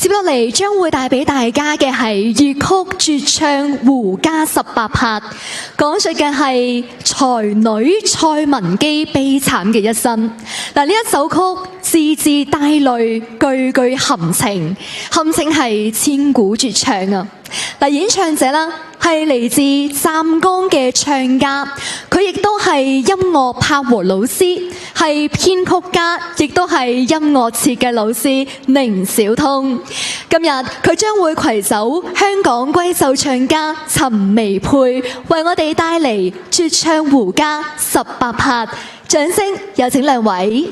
接落嚟將會帶俾大家嘅係粵曲絕唱胡笳18拍，講述嘅係才女蔡文姬悲慘嘅一生。嗱，呢一首曲字字帶淚，句句含情，堪稱係千古絕唱啊！嗱，演唱者啦係嚟自湛江嘅唱家，佢亦都係音樂拍和老師，係編曲家，亦都係音樂設計老師寧小通。今日佢將會攜手香港閨秀唱家陳薇佩，為我哋帶嚟絕唱胡笳18拍。掌聲有請兩位。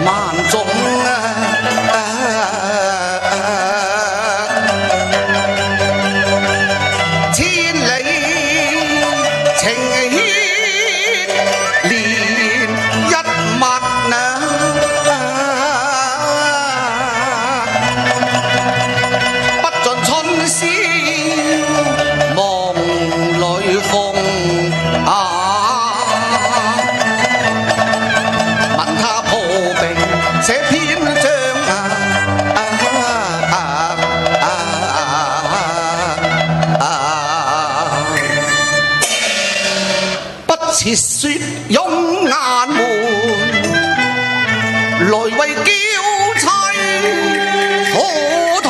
萬種千里情牽連一脈不盡春宵夢裏風問他破冰這篇章不切說擁眼門來為嬌妻可痛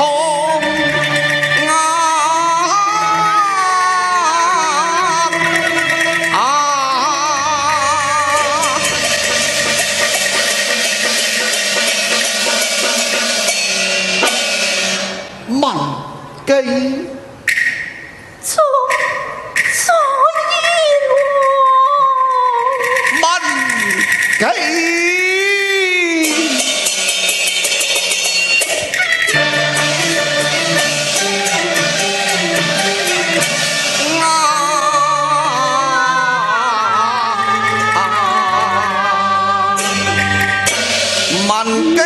文記文記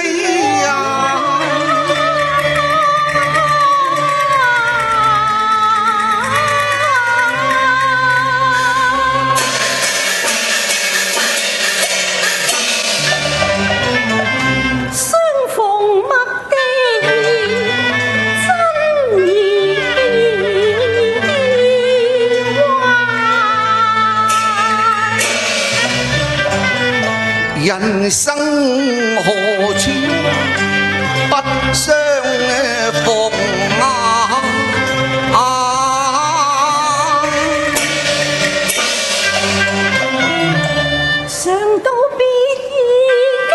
人生何處不相逢想到別意艱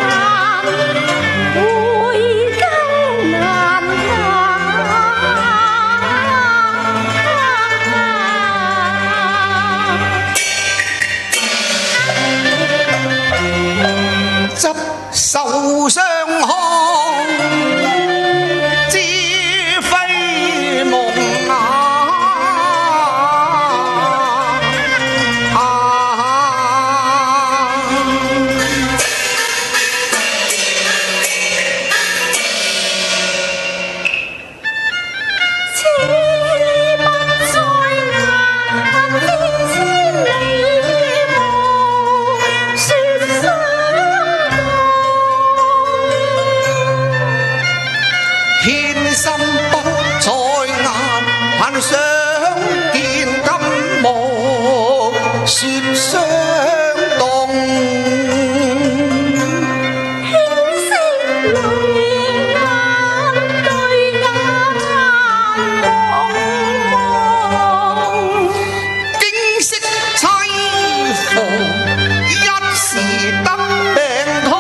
難，會更難執手相看，知非夢心不在眼，盼相見今暮說相動。輕惜淚眼對眼望，驚惜妻房一時得病痛。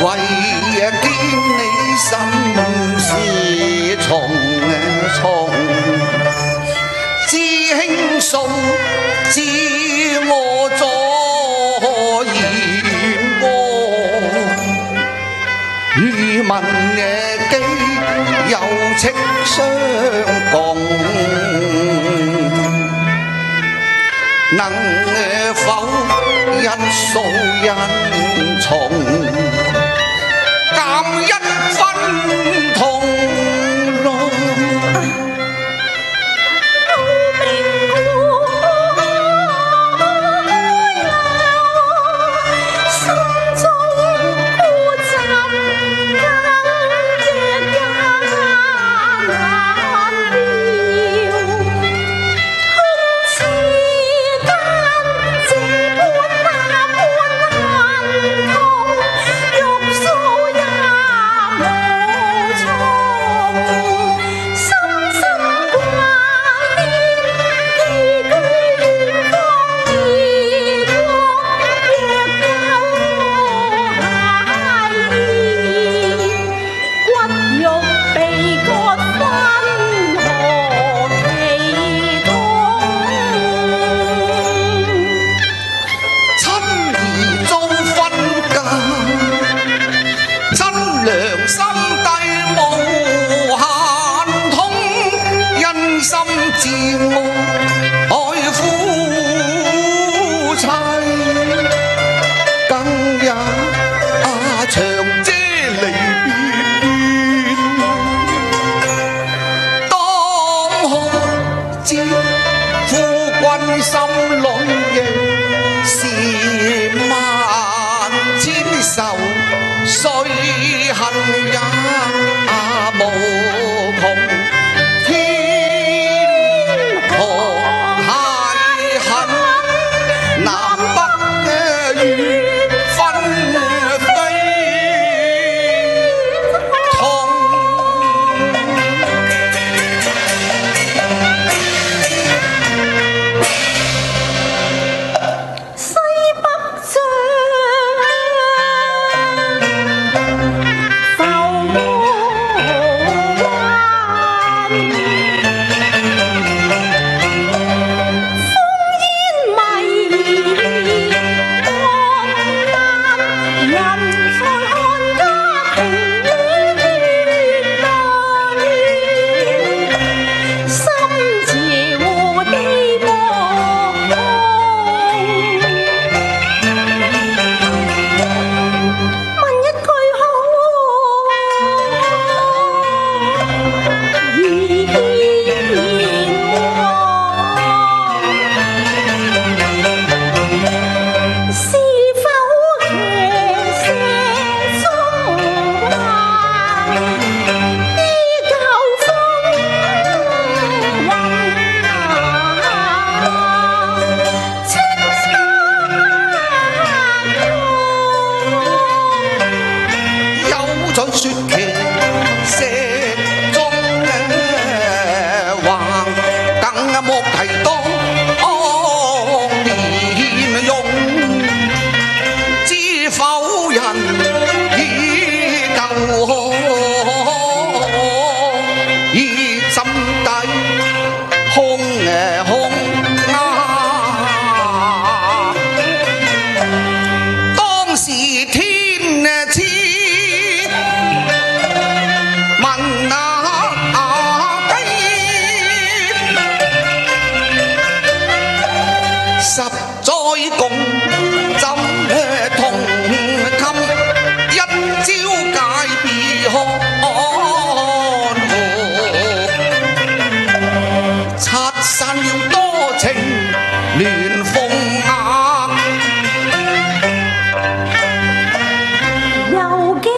為見你心事重重，知輕訴知我左耳窩，與文記有戚相共，能否一訴因從？減一分痛咯。君心裏亦是萬千愁，雖恨也無窮。天河太狠，南北緣分非同。西北將浮雲，烽煙迷暗人在看家庭與戀侶，心似湖地波濤。問一句好，意言和，是否騎射中環，依舊風雲青山有在說騎石中橫，更莫提當年勇。知否人已舊，已浸底空空當時天知問那雞，十載共枕同衾，一朝界別看護，拆散了多情亂鳳鈪。又記一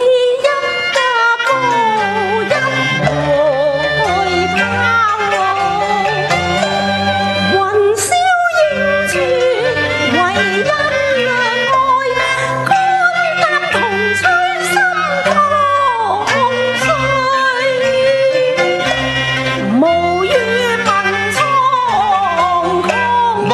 家步一回拋，雲霄映處為因愛，肝膽同吹心痛碎，無語問蒼穹。無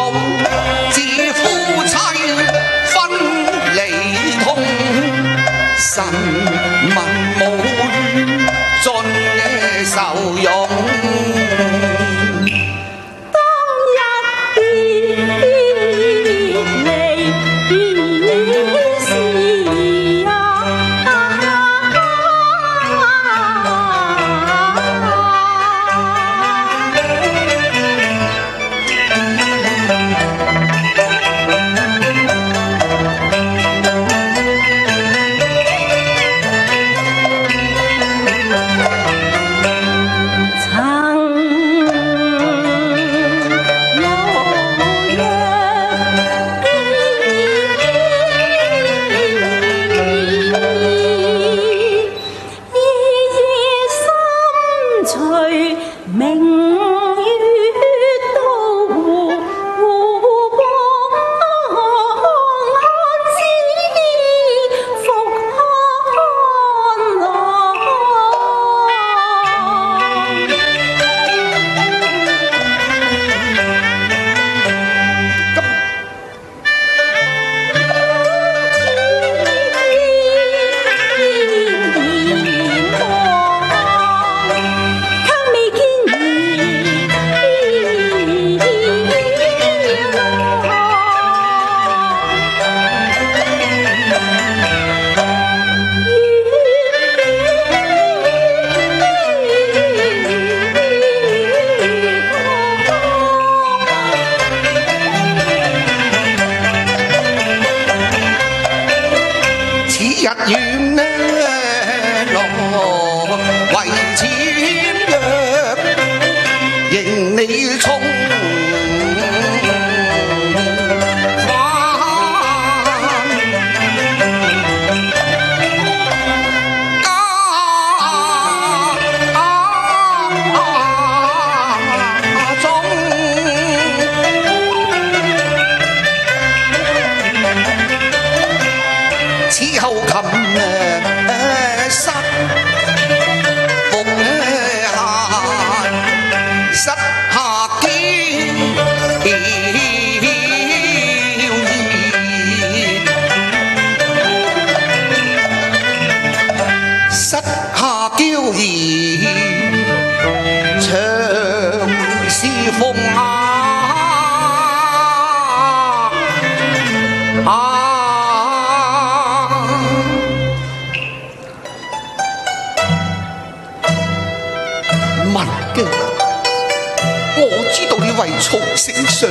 促成上，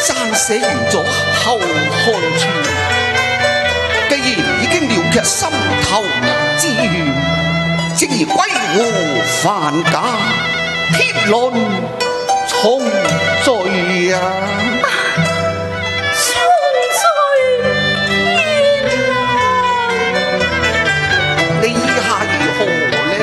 撰寫完咗後漢書。既然已經了卻心頭之怨，正宜歸戶范家，鐵論重罪啊！你意下如何呢？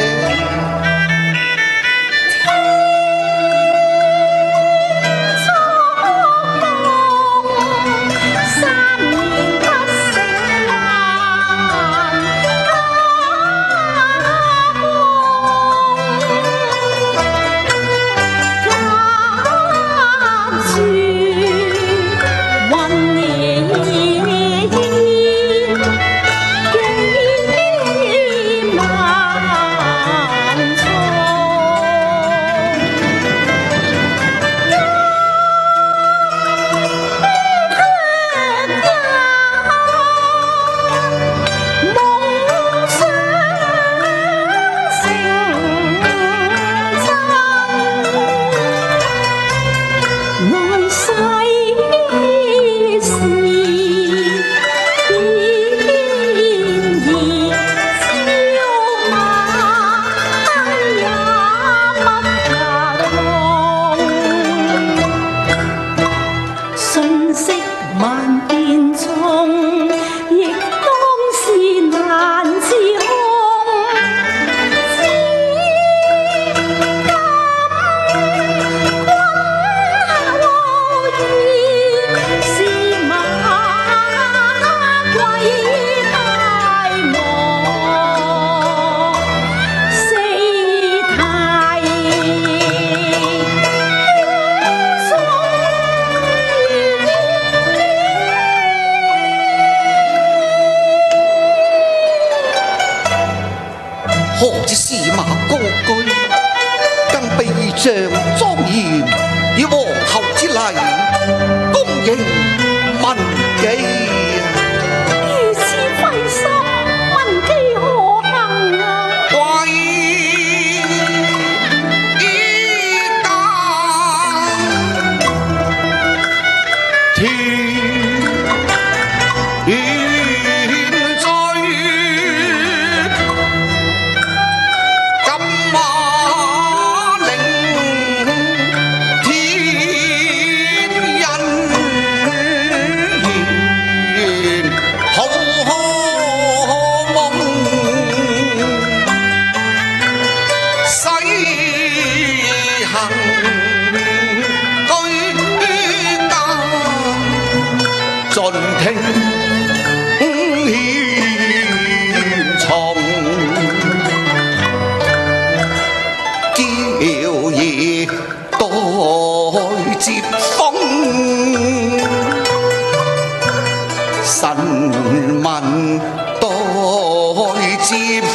何止司馬高居，更被象莊嚴，以皇后之禮，恭迎文姬。如此費心，文姬何行啊？歸家天盡聽獻從，驕兒待接風，臣民待接風。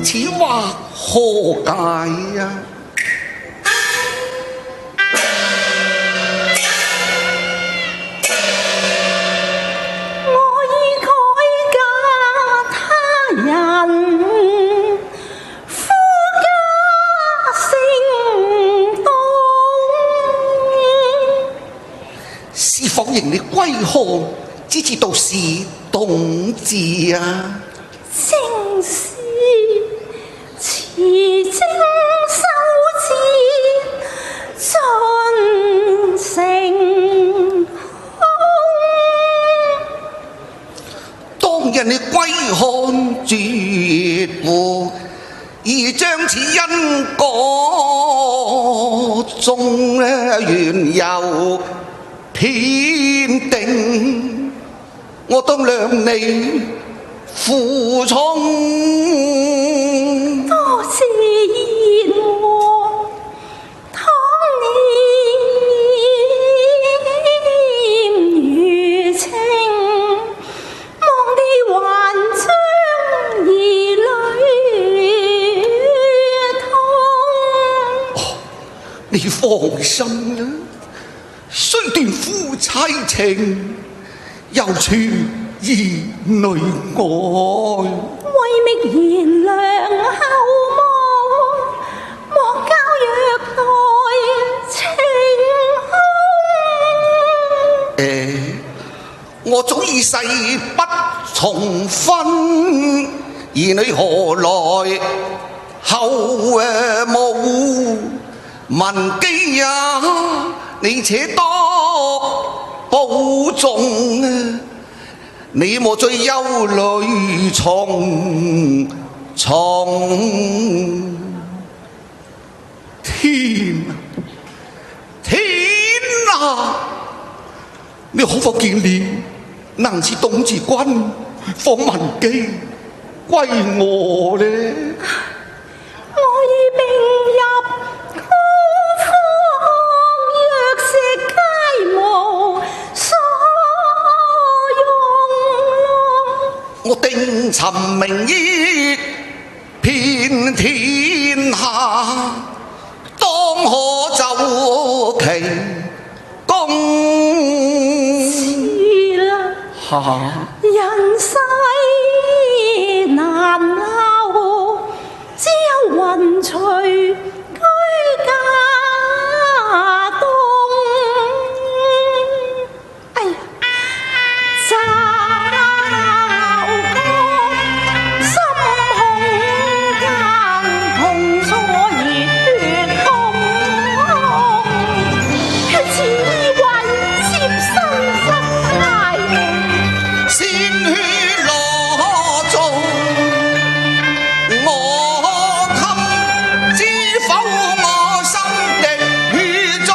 此話何解呀？我已改嫁他人，夫家迎你歸漢，只知道是動字啊！正是持正修志，盡成當日你歸漢絕戶，而將此因果中緣由偏定，我當量你負重。多謝言和，倘念如情，望你還將兒女痛。你放心啦，雖斷夫妻情，又存兒女愛。為覓賢良後母，莫教虐待情空。我早已誓不重婚，兒女何來後母？文姬呀，你且多保重，你莫再憂慮重重。天啊！你可否見了能似董自君放文姬歸我呢？我已並入膏肓，藥石皆無所用咯。我定尋名醫遍天下，當可奏其功。是啦，哈人世難留，只有雲隨居家東。哎呀，驟覺心胸更痛，所以血通。血似為接生失態，鮮血落盡，我襟知否我心的血中，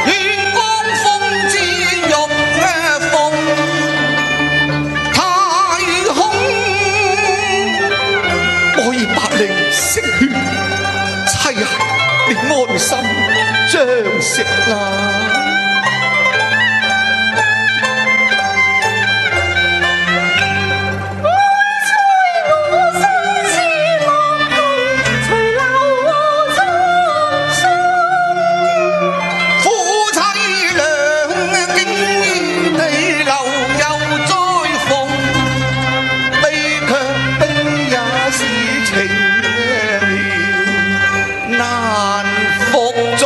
血光風之玉鳳太空，我以百靈惜血，妻啊，你安心將食啦。夫妻兩經地流又再逢，悲卻悲也是情了難服眾。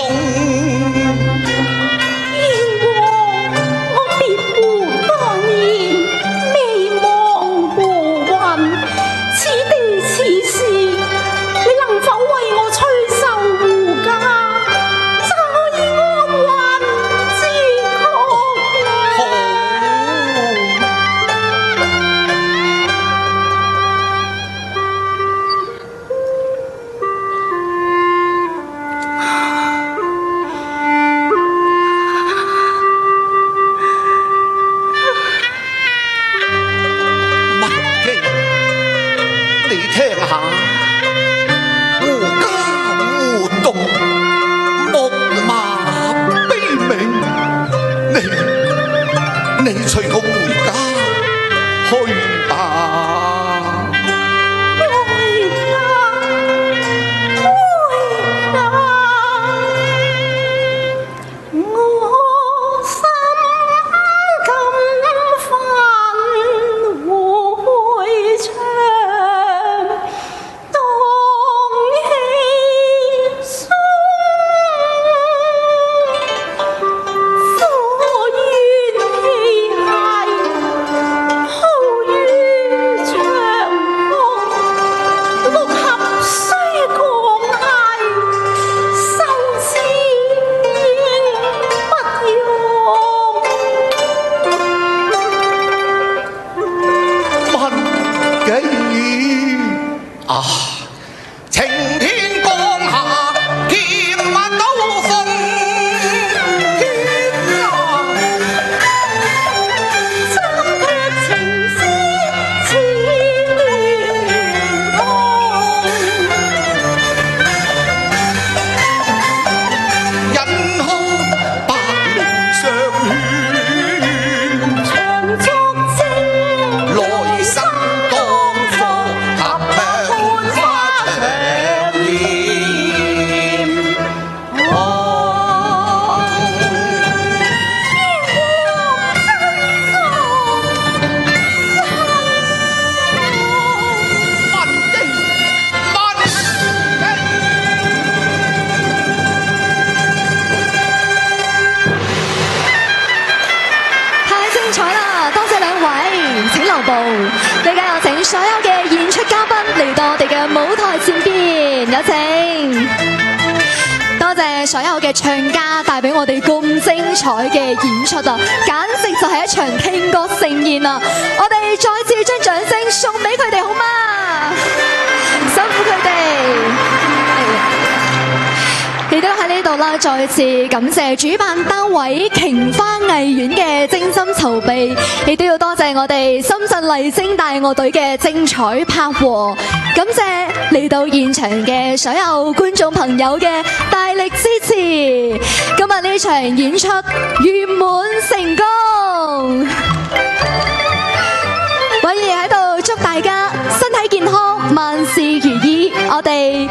步。呢家有請所有嘅演出嘉賓嚟到我哋嘅舞台前邊，有請。多謝所有嘅唱家帶俾我哋咁精彩嘅演出啊！簡直就係一場聽覺盛宴啊！我哋再次將掌聲送俾佢哋好嗎？辛苦佢哋。亦都喺呢度啦，再次感謝主辦單位瓊花藝苑嘅精心籌備，亦都要多謝我哋深圳麗晶大樂隊嘅精彩拍和，感謝嚟到現場嘅所有觀眾朋友嘅大力支持。今日呢場演出圓滿成功，偉兒喺度祝大家身體健康，萬事如意。我哋